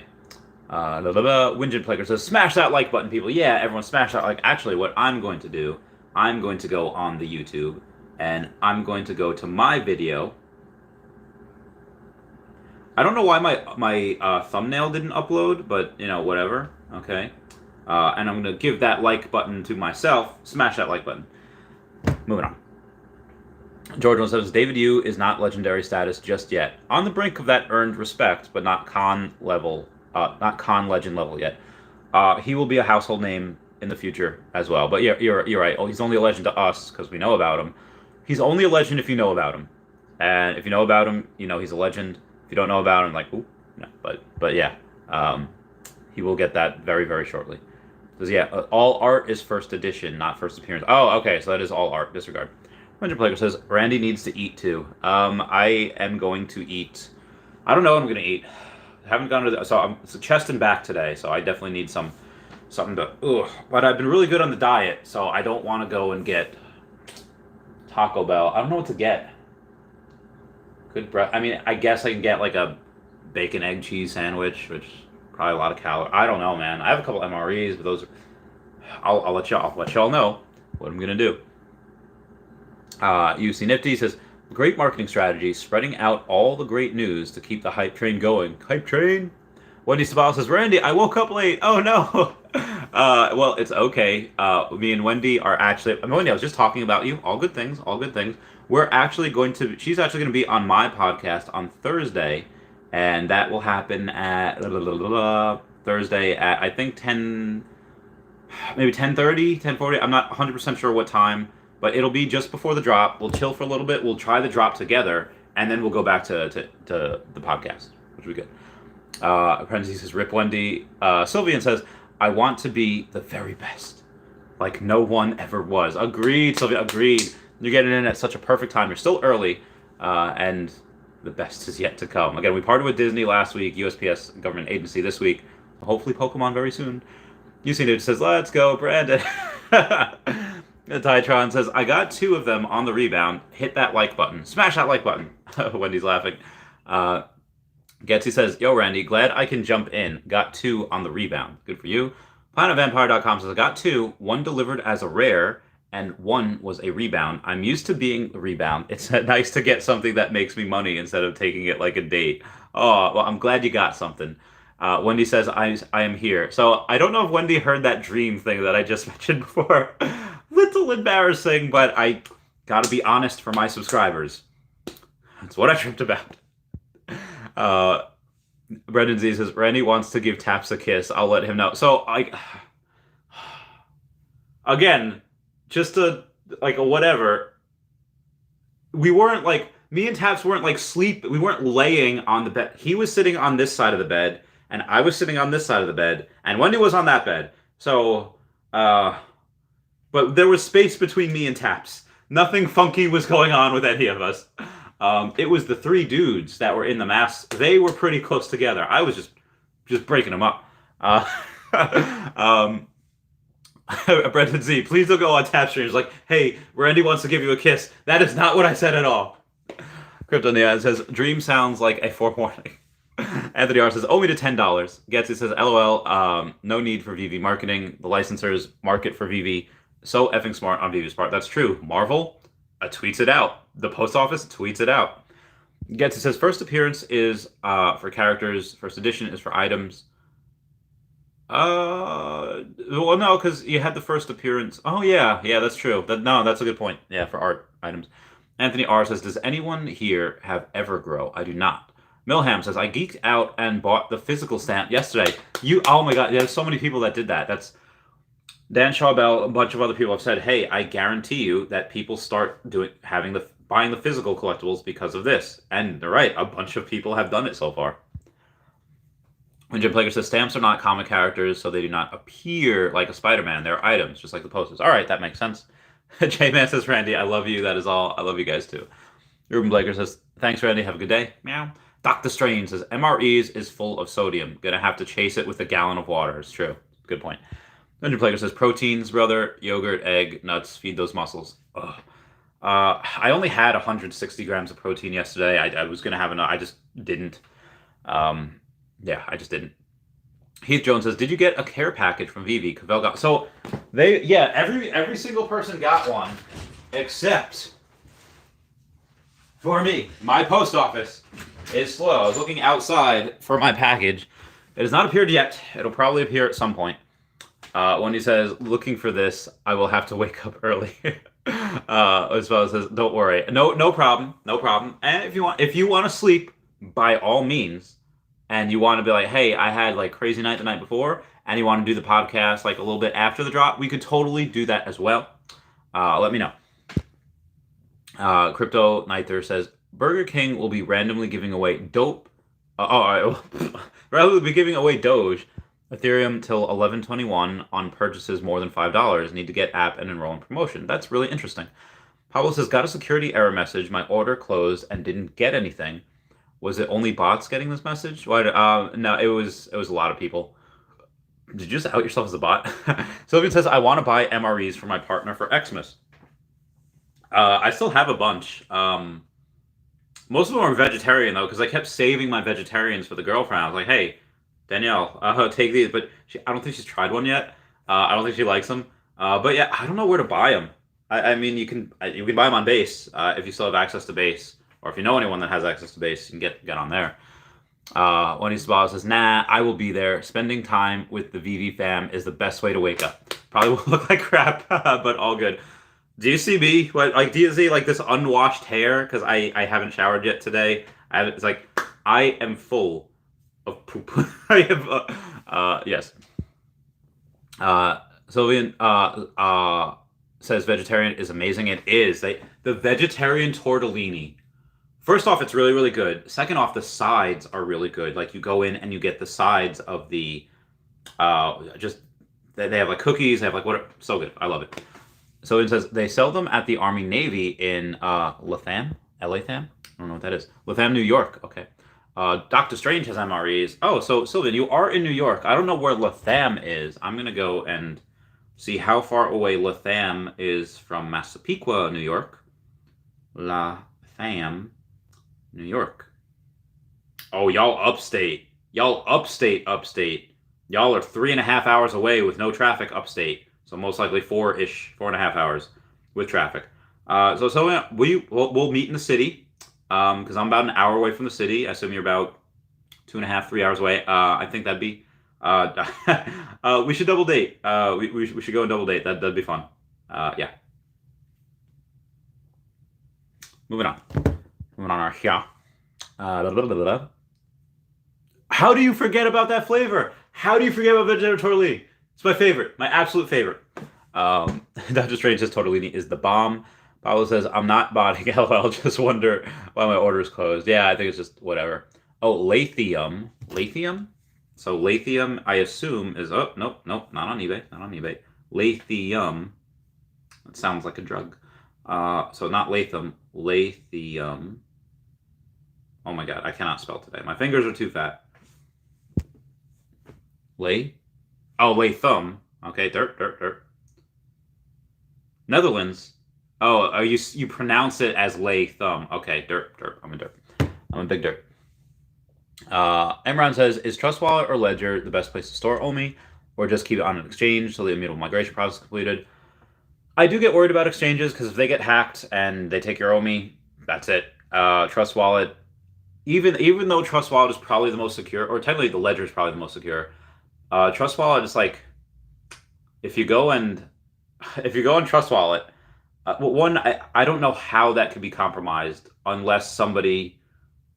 Winjin Plaker says, smash that like button, people. Yeah, everyone smash that like. Actually, what I'm going to do, I'm going to go on the YouTube, and I'm going to go to my video. I don't know why my thumbnail didn't upload, but, whatever. Okay. And I'm going to give that like button to myself. Smash that like button. Moving on. George says, David Yu is not legendary status just yet. On the brink of that earned respect, but not con legend level yet. He will be a household name in the future as well. But you're right. Oh, he's only a legend to us because we know about him. He's only a legend if you know about him. And if you know about him, he's a legend. If you don't know about him, like, ooh, no. But yeah, he will get that very, very shortly. Because yeah, all art is first edition, not first appearance. Oh, okay, so that is all art. Disregard. Winter Player says, Randy needs to eat too. I am going to eat. I don't know what I'm going to eat. I haven't gone to the... So it's chest and back today, so I definitely need something to... Ugh. But I've been really good on the diet, so I don't want to go and get Taco Bell. I don't know what to get. Good breath. I mean, I guess I can get like a bacon, egg, cheese sandwich, which probably a lot of calories. I don't know, man. I have a couple MREs, but those are... I'll let y'all know what I'm going to do. UC Nifty says, great marketing strategy, spreading out all the great news to keep the hype train going. Hype train? Wendy Sabal says, Randy, I woke up late. Oh, no. Well, it's okay. Me and Wendy are actually... Wendy, I was just talking about you. All good things. All good things. We're actually going to... She's actually going to be on my podcast on Thursday, and that will happen at... Thursday at, I think, 10... Maybe 10:30, 10:40. I'm not 100% sure what time, but it'll be just before the drop. We'll chill for a little bit. We'll try the drop together, and then we'll go back to the podcast, which will be good. Parentheses says, Rip Wendy. Sylvian says, I want to be the very best, like no one ever was. Agreed, Sylvia, agreed. You're getting in at such a perfect time. You're still early, and the best is yet to come. Again, we partnered with Disney last week, USPS government agency this week. Hopefully Pokemon very soon. UC Nude says, let's go, Brandon. Titron says, I got 2 of them on the rebound. Hit that like button. Smash that like button. Wendy's laughing. Getsy says, yo, Randy, glad I can jump in. Got 2 on the rebound. Good for you. PlanetVampire.com says, I got 2. 1 delivered as a rare, and 1 was a rebound. I'm used to being the rebound. It's nice to get something that makes me money instead of taking it like a date. Oh, well, I'm glad you got something. Wendy says, I am here. So I don't know if Wendy heard that dream thing that I just mentioned before. Little embarrassing, but I gotta be honest for my subscribers. That's what I dreamt about. Brendan Z says, Randy wants to give Taps a kiss. I'll let him know. So again, just a whatever. We weren't me and Taps weren't we weren't laying on the bed. He was sitting on this side of the bed, and I was sitting on this side of the bed, and Wendy was on that bed. So, but there was space between me and Taps. Nothing funky was going on with any of us. It was the 3 dudes that were in the mask. They were pretty close together. I was just breaking them up. Brendan Z, please don't go on Taps streams hey, Randy wants to give you a kiss. That is not what I said at all. Crypto Neon says, dream sounds like a forewarning. Anthony R says, owe me to $10. Getsy says, LOL, no need for Veve marketing. The licensors market for Veve. So effing smart on Veve's part. That's true. Marvel tweets it out. The post office tweets it out. Getsy says, first appearance is for characters. First edition is for items. Well, no, because you had the first appearance. Oh, yeah, that's true. That's a good point. Yeah, for art items. Anthony R says, does anyone here have Evergrow? I do not. Milham says, I geeked out and bought the physical stamp yesterday. Oh my god, there's so many people that did that. That's Dan Shawbell, a bunch of other people have said, hey, I guarantee you that people start buying the physical collectibles because of this. And they're right, a bunch of people have done it so far. When Jim Plager says, stamps are not comic characters, so they do not appear like a Spider-Man. They're items, just like the posters. All right, that makes sense. J-Man says, Randy, I love you. That is all. I love you guys, too. Ruben Blaker says, thanks, Randy. Have a good day. Meow. Dr. Strange says, MREs is full of sodium. Gonna have to chase it with a gallon of water. It's true. Good point. Dungeon Plager says, proteins, brother. Yogurt, egg, nuts. Feed those muscles. Ugh. I only had 160 grams of protein yesterday. I was gonna have enough. I just didn't. I just didn't. Heath Jones says, did you get a care package from Veve? Cavell got... So, every single person got one, except for me. My post office is slow. I was looking outside for my package. It has not appeared yet. It'll probably appear at some point. Wendy says, looking for this, I will have to wake up early. As well as says, don't worry. No problem. No problem. And if you want to sleep, by all means, and you want to be like, hey, I had crazy night the night before, and you want to do the podcast a little bit after the drop, we could totally do that as well. Let me know. Crypto Nither says, Burger King will be randomly giving away rather be giving away Doge, Ethereum till 11/21 on purchases more than $5. Need to get app and enroll in promotion. That's really interesting. Pablo says, got a security error message. My order closed and didn't get anything. Was it only bots getting this message? No, it was a lot of people. Did you just out yourself as a bot? Sylvian says, I want to buy MREs for my partner for Xmas. I still have a bunch. Most of them are vegetarian though, because I kept saving my vegetarians for the girlfriend. I was like, hey, Danielle, take these. But I don't think she's tried one yet. I don't think she likes them. But yeah, I don't know where to buy them. I mean, you can buy them on Base if you still have access to Base, or if you know anyone that has access to Base, you can get on there. Wendy Sabah says, nah, I will be there. Spending time with the Veve fam is the best way to wake up. Probably will look like crap, but all good. Do you see me? Do you see like this unwashed hair? Because I haven't showered yet today. It's like I am full of poop. I have yes. Sylvian says vegetarian is amazing. It is. The vegetarian tortellini. First off, it's really, really good. Second off, the sides are really good. Like you go in and you get the sides of the they have like cookies. They have like what? So good. I love it. So it says they sell them at the Army Navy in Latham. I don't know what that is. Latham, New York. Okay. Doctor Strange has MREs. Oh, so Sylvan, you are in New York. I don't know where Latham is. I'm gonna go and see how far away Latham is from Massapequa, New York. Latham, New York. Oh, y'all upstate. Y'all upstate. Y'all are 3.5 hours away with no traffic upstate. So most likely 4.5 hours with traffic. So we'll meet in the city because I'm about an hour away from the city. I assume you're about 2.5, 3 hours away. I think that'd be. We should double date. We should go and double date. That'd be fun. Yeah. Moving on our show. How do you forget about that flavor? How do you forget about vegetarian tortellini? It's my favorite, my absolute favorite. Dr. Strange says tortellini is the bomb. Paolo says, I'm not botting LOL, just wonder why my order is closed. Yeah, I think it's just whatever. Oh, Lithium? So Lithium, I assume, is... Oh, nope, not on eBay. Lithium. That sounds like a drug. So not Latham, Lithium. Oh my god, I cannot spell today. My fingers are too fat. Latham. Okay, dirt. Netherlands. Oh, you pronounce it as Latham. Okay, dirt. I'm a big dirt. Emron says, is Trust Wallet or Ledger the best place to store OMI, or just keep it on an exchange till the immutable migration process is completed? I do get worried about exchanges because if they get hacked and they take your OMI, that's it. Trust Wallet, even though Trust Wallet is probably the most secure, or technically the Ledger is probably the most secure, Trust Wallet is like, if you go and Trust Wallet, I don't know how that could be compromised unless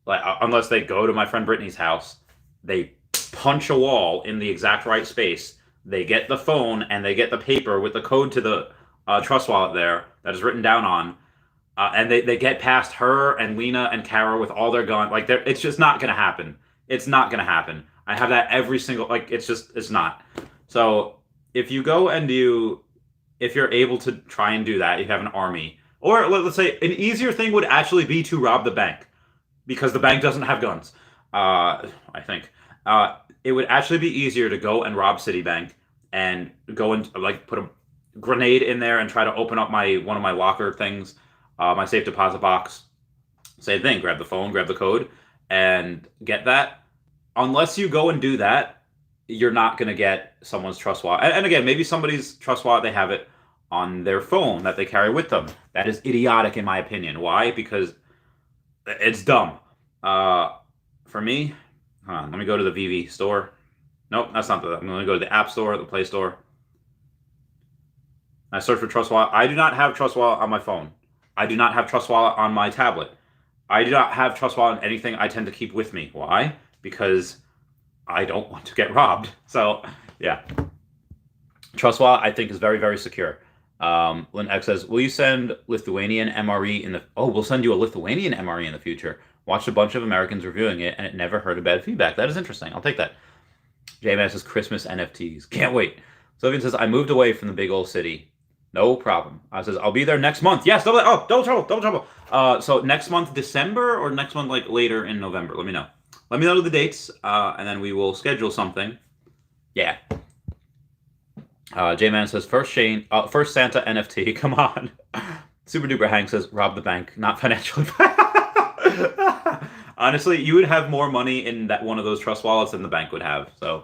unless they go to my friend Brittany's house, they punch a wall in the exact right space, they get the phone and they get the paper with the code to the Trust Wallet there that is written down on, and they get past her and Lena and Kara with all their guns. Like, it's just not gonna happen. It's not gonna happen. I have that every single, it's not. So if you go and if you're able to try and do that, you have an army, or let's say an easier thing would actually be to rob the bank, because the bank doesn't have guns. I think it would actually be easier to go and rob Citibank and go and put a grenade in there and try to open up one of my locker things, my safe deposit box. Same thing. Grab the phone, grab the code, and get that. Unless you go and do that, you're not going to get someone's Trust Wallet. And again, maybe somebody's Trust Wallet, they have it on their phone that they carry with them. That is idiotic in my opinion. Why? Because it's dumb. For me, hold on, let me go to the Veve store. Nope, that's not I'm going to go to the App Store, the Play Store. I search for Trust Wallet. I do not have Trust Wallet on my phone. I do not have Trust Wallet on my tablet. I do not have Trust Wallet on anything I tend to keep with me. Why? Because I don't want to get robbed. So, yeah. Trust Wallet, I think, is very, very secure. Lynn X says, will you send Lithuanian MRE in the... Oh, we'll send you a Lithuanian MRE in the future. Watched a bunch of Americans reviewing it, and it never heard a bad feedback. That is interesting. I'll take that. J-Man says, Christmas NFTs. Can't wait. Sylvian says, I moved away from the big old city. No problem. I says, I'll be there next month. Yes, double trouble. So next month, December, or next month, later in November? Let me know. Let me know the dates, and then we will schedule something. Yeah. J-Man says, first Santa NFT. Come on. Super Duper Hank says, rob the bank, not financial advice. Honestly, you would have more money in that one of those trust wallets than the bank would have. So,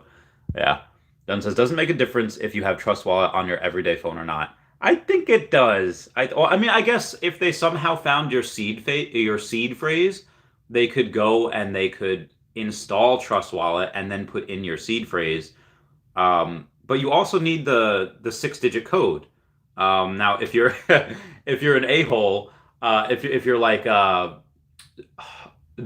yeah. Dunn says, doesn't make a difference if you have trust wallet on your everyday phone or not. I think it does. I mean, I guess if they somehow found your seed phrase, they could go and they could install Trust Wallet and then put in your seed phrase. But you also need the 6-digit code. Now, if you're if you're an a-hole, if you're like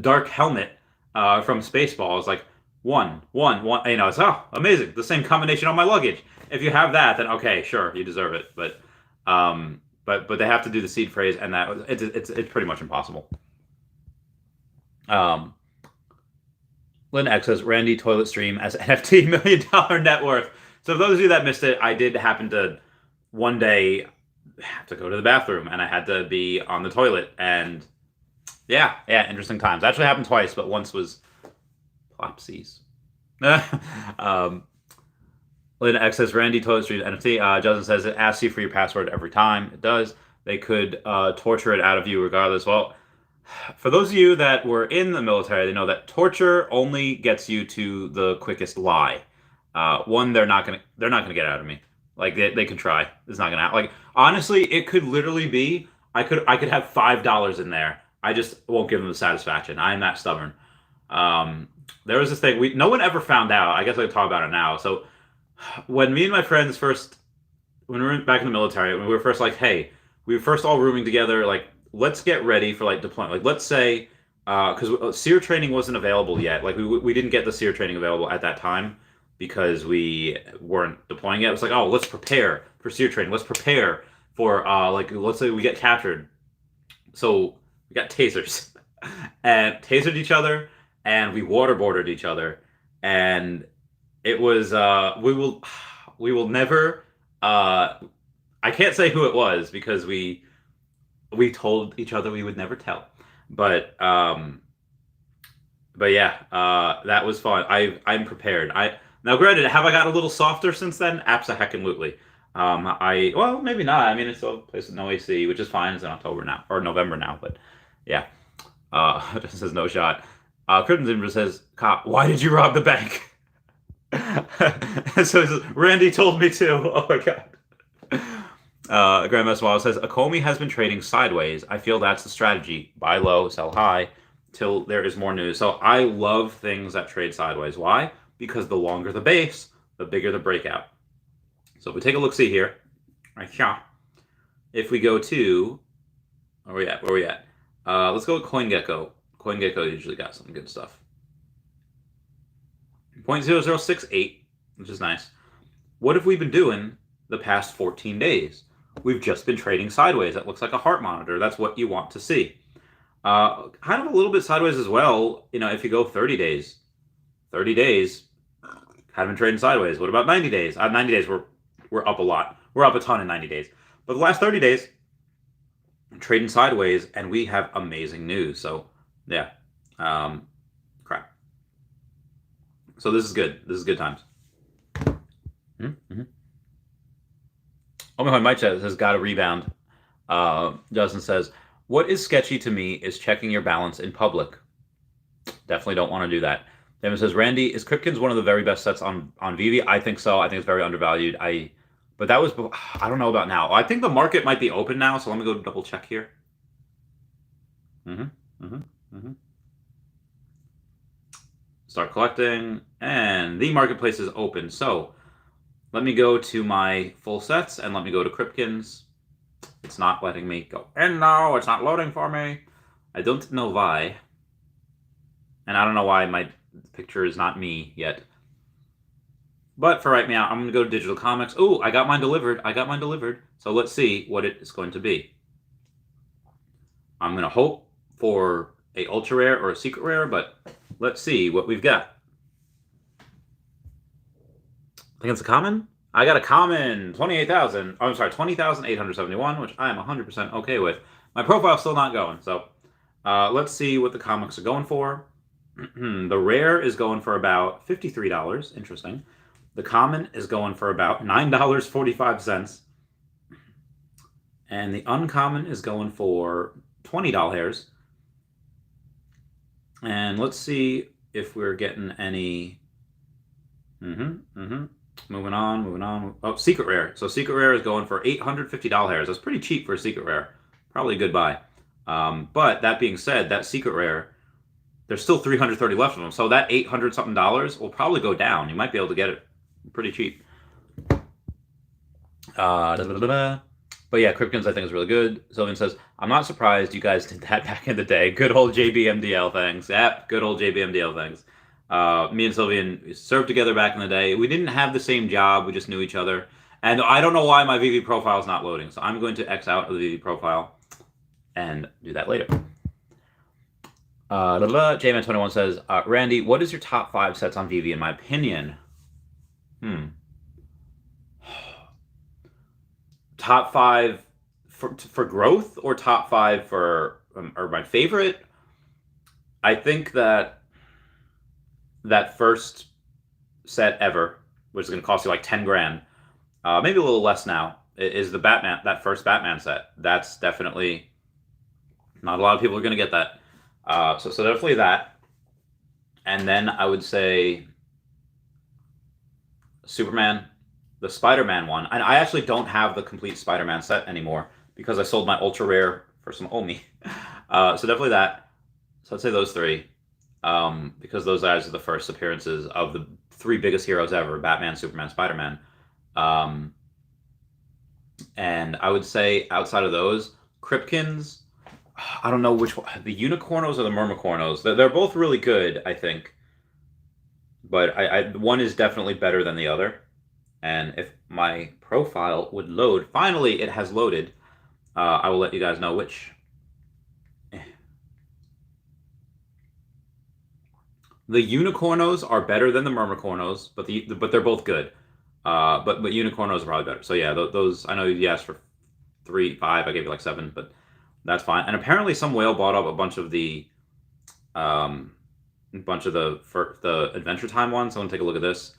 Dark Helmet from Spaceballs, like 111, it's amazing, the same combination on my luggage. If you have that, then okay, sure, you deserve it. But they have to do the seed phrase, and that it's pretty much impossible. Lynn X says Randy toilet stream as NFT $1 million net worth. So for those of you that missed it, I did happen to one day have to go to the bathroom, and I had to be on the toilet, and yeah, interesting times. Actually happened twice, but once was plopsies. Lynn X says Randy toilet stream NFT. Justin says it asks you for your password every time. It does. They could torture it out of you regardless. Well, for those of you that were in the military, they know that torture only gets you to the quickest lie. One, they're not gonna get out of me. Like they can try. It's not gonna happen. Like honestly, it could literally be I could have $5 in there. I just won't give them the satisfaction. I'm that stubborn. There was this thing no one ever found out. I guess I can talk about it now. So when me and my friends when we were back in the military, when we were first like, hey, we were first all rooming together, like let's get ready for like deployment. Like let's say because SEER training wasn't available yet. Like we didn't get the SEER training available at that time because we weren't deploying yet. It was like, oh, let's prepare for SEER training. Let's prepare for let's say we get captured. So we got tasers and tasered each other, and we waterboarded each other, and it was we will never I can't say who it was because we told each other we would never tell, but yeah, that was fun. I'm prepared. Now granted, have I gotten a little softer since then? Abso-heckin-lutely. Well, maybe not. I mean, it's a place with no AC, which is fine. It's in October now or November now, but yeah. It says no shot. Crimson says, "Cop, why did you rob the bank?" So it says, Randy told me to. Oh my god. Grandmaster Wild says, Akomi has been trading sideways. I feel that's the strategy. Buy low, sell high, till there is more news. So I love things that trade sideways. Why? Because the longer the base, the bigger the breakout. So if we take a look-see here, right here, if we go to, where are we at? Let's go with CoinGecko. CoinGecko usually got some good stuff. 0.0068, which is nice. What have we been doing the past 14 days? We've just been trading sideways. That looks like a heart monitor. That's what you want to see. Kind of a little bit sideways as well. If you go 30 days, have been trading sideways. What about 90 days? 90 days, we're up a lot. We're up a ton in 90 days. But the last 30 days, trading sideways, and we have amazing news. So, yeah. Crap. So this is good. This is good times. Mm-hmm. Oh my Mike has got a rebound. Justin says, what is sketchy to me is checking your balance in public. Definitely don't want to do that. Damon says, Randy, is Kripkins one of the very best sets on Veve? I think so. I think it's very undervalued. But that was, I don't know about now. I think the market might be open now, so let me go double check here. Start collecting, and the marketplace is open. So let me go to my full sets, and let me go to Kripkins. It's not letting me go in now. It's not loading for me. I don't know why. And I don't know why my picture is not me yet. But for right now, I'm going to go to Digital Comics. Oh, I got mine delivered. So let's see what it is going to be. I'm going to hope for a ultra rare or a secret rare, but let's see what we've got. I think it's a common. I got a common 28,000. I'm sorry, 20,871, which I am 100% okay with. My profile's still not going, so let's see what the comics are going for. The rare is going for about $53. Interesting. The common is going for about $9.45. And the uncommon is going for $20. And let's see if we're getting any. Moving on. Oh, secret rare. So secret rare is going for $850. That's pretty cheap for a secret rare. Probably a good buy. But that being said, that secret rare, there's still 330 left of them. So that $800 something will probably go down. You might be able to get it pretty cheap. But yeah, Kripkins I think is really good. Sylvian says, I'm not surprised you guys did that back in the day. Good old JBMDL things. Yep, good old JBMDL things. Me and Sylvian served together back in the day. We didn't have the same job. We just knew each other. And I don't know why my VV profile is not loading. So I'm going to X out of the VV profile and do that later. JMan21 says, Randy, what is your top 5 sets on VV in my opinion? Top 5 for growth or top 5 for or my favorite? I think that first set ever, which is going to cost you like 10 grand, maybe a little less now, is the Batman. That first Batman set. That's definitely not a lot of people are going to get that. So definitely that. And then I would say Superman, the Spider-Man one. And I actually don't have the complete Spider-Man set anymore because I sold my ultra rare for some Omi. So definitely that. So I'd say those 3. Because those guys are the first appearances of the 3 biggest heroes ever: Batman, Superman, Spider-Man. And I would say outside of those, Kripkins, I don't know which one, the Unicornos or the Mermicornos. They're both really good, I think. But one is definitely better than the other. And if my profile would load, finally it has loaded, I will let you guys know which. The Unicornos are better than the Mermicornos, but they're both good. But Unicornos are probably better. So yeah, those, I know you asked for 3, 5. I gave you like 7, but that's fine. And apparently some whale bought up a bunch of the Adventure Time ones. So I'm gonna take a look at this.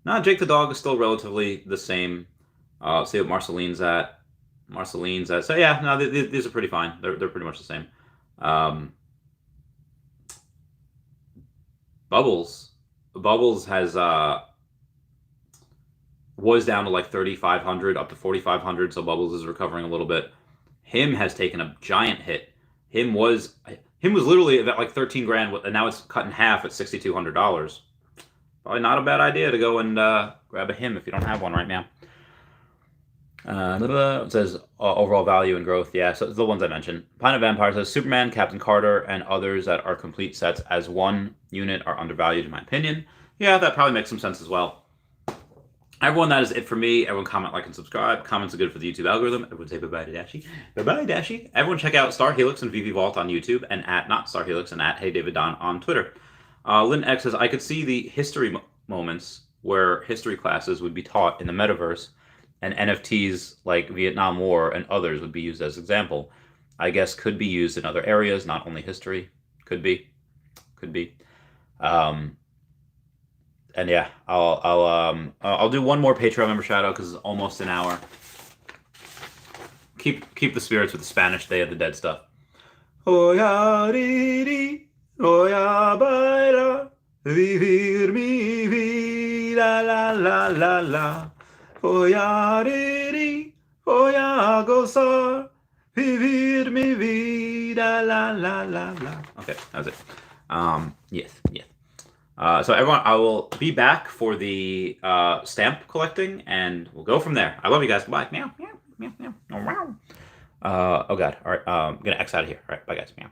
Nah, Jake the Dog is still relatively the same. See what Marceline's at. So yeah, no, these are pretty fine. They're pretty much the same. Bubbles has was down to like 3,500 up to 4,500, so Bubbles is recovering a little bit. Him has taken a giant hit. Him was literally at like 13 grand, and now it's cut in half at $6,200. Probably not a bad idea to go and grab a him if you don't have one right now. It says overall value and growth. Yeah, so it's the ones I mentioned. Planet Vampire says Superman, Captain Carter, and others that are complete sets as one unit are undervalued in my opinion. Yeah, that probably makes some sense as well. Everyone, that is it for me. Everyone comment, like, and subscribe. Comments are good for the YouTube algorithm. Everyone say bye-bye to Dashy. Bye-bye, Dashy. Everyone check out Star Helix and Veve Vault on YouTube, and at Not Star Helix and at Hey David Don on Twitter. Lynn X says, I could see the history moments where history classes would be taught in the Metaverse, and NFTs like Vietnam War and others would be used as example. I guess could be used in other areas, not only history. Could be. And yeah, I'll do one more Patreon member shout out because it's almost an hour. Keep the spirits with the Spanish Day of the Dead stuff. Oya riri, oya baila, vivir mi vida, la la la la. Oya riri, oya gozar, vivir mi vida, la la la la. Okay, that was it. Yes. So everyone, I will be back for the stamp collecting, and we'll go from there. I love you guys. Bye. Meow, meow, meow, meow. Oh God. All right. I'm gonna X out of here. All right. Bye, guys. Meow.